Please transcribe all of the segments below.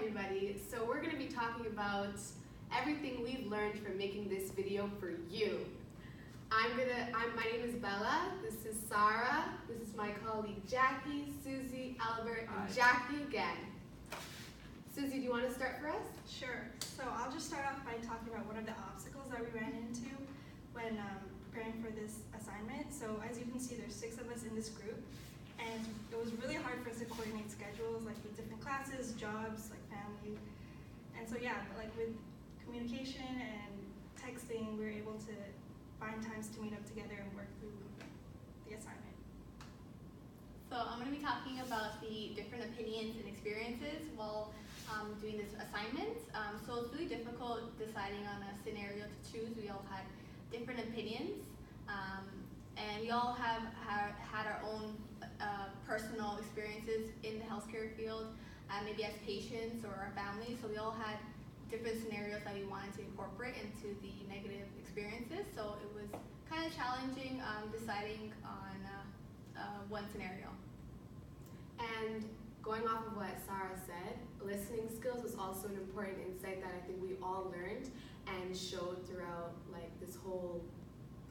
everybody. So we're going to be talking about everything we've learned from making this video for you. My name is Bella, this is Sahra, this is my colleague Jacky, Zusie, Albert, and Jacky again. Susie, do you want to start for us? Sure. So I'll just start off by talking about one of the obstacles that we ran into when preparing for this assignment. So as you can see, there's 6 of us in this group, and it was really hard for us to coordinate schedules, like with different classes, jobs, like family. And so yeah, but like with communication and texting, we were able to find times to meet up together and work through the assignment. So I'm going to be talking about the different opinions and experiences while doing this assignment. So it's really difficult deciding on a scenario to choose. We all had different opinions, and we all have had our own personal experiences in the healthcare field, maybe as patients or our families. So we all had different scenarios that we wanted to incorporate into the negative experiences. So it was kind of challenging deciding on one scenario. And going off of what Sahra said, listening skills was also an important insight that I think we all learned and showed throughout like this whole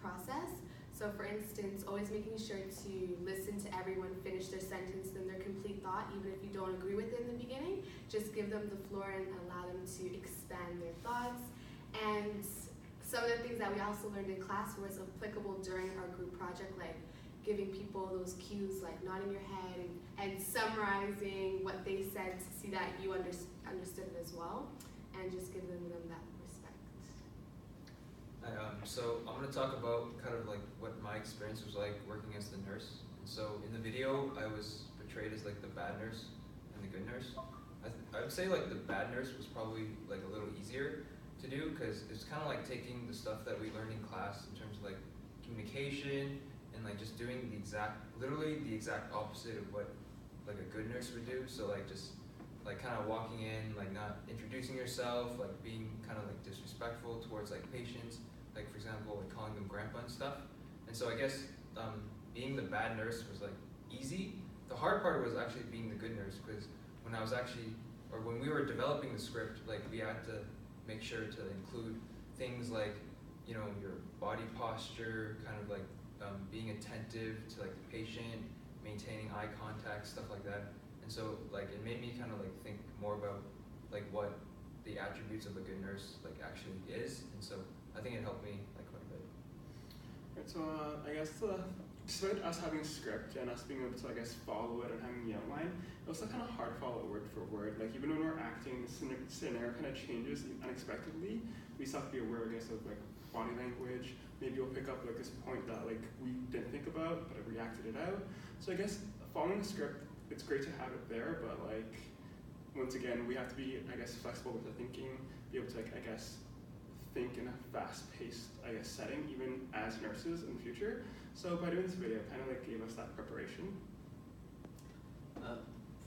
process. So for instance, always making sure to listen to everyone finish their sentence and their complete thought, even if you don't agree with it in the beginning. Just give them the floor and allow them to expand their thoughts. And some of the things that we also learned in class was applicable during our group project, like giving people those cues, like nodding your head and summarizing what they said to see that you understood it as well, and just giving them that respect. So I'm going to talk about kind of like what my experience was like working as the nurse. And so in the video, I was portrayed as like the bad nurse and the good nurse. I would say like the bad nurse was probably like a little easier to do because it's kind of like taking the stuff that we learned in class in terms of like communication and like just doing literally the exact opposite of what like a good nurse would do. So like just like kind of walking in, like not introducing yourself, like being kind of like disrespectful towards like patients. Like for example, like calling them grandpa and stuff. And so I guess being the bad nurse was like easy. The hard part was actually being the good nurse, because when we were developing the script, like we had to make sure to include things like, you know, your body posture, kind of like being attentive to like the patient, maintaining eye contact, stuff like that. And so like it made me kind of like think more about like what the attributes of a good nurse like actually is. And so I think it helped me like quite a bit. Right, so I guess despite us having a script and us being able to, I guess, follow it and having the outline, it was still kind of hard to follow word for word. Like even when we're acting, the scenario kind of changes unexpectedly. We still have to be aware, I guess, of like body language. Maybe we'll pick up like this point that like we didn't think about, but we reacted it out. So I guess following the script, it's great to have it there, but like once again, we have to be, I guess, flexible with the thinking, be able to like, I guess, think in a fast-paced, I guess, setting, even as nurses in the future. So by doing this video, it kind of like gave us that preparation.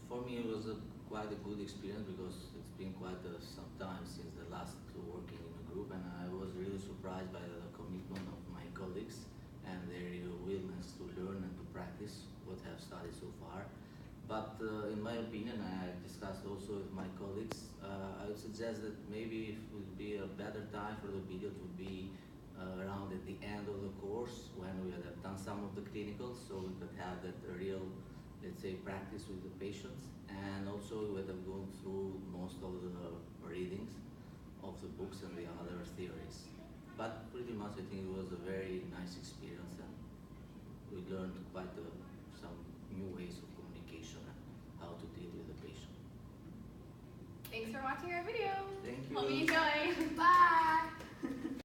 For me, it was quite a good experience because it's been quite some time since the last working in a group, and I was really surprised by the commitment of my colleagues and their willingness to learn and to practice what I have studied so far. But in my opinion, I discussed also with my colleagues, I would suggest that maybe it would be a better time for the video to be around at the end of the course when we would have done some of the clinicals, so we could have that real, let's say, practice with the patients, and also we would have gone through most of the readings of the books and the other theories. But pretty much I think it was a very nice experience, and we learned quite some new ways of communication and how to deal with the patient. Thanks for watching our video. Thank you. Hope you enjoy. Bye!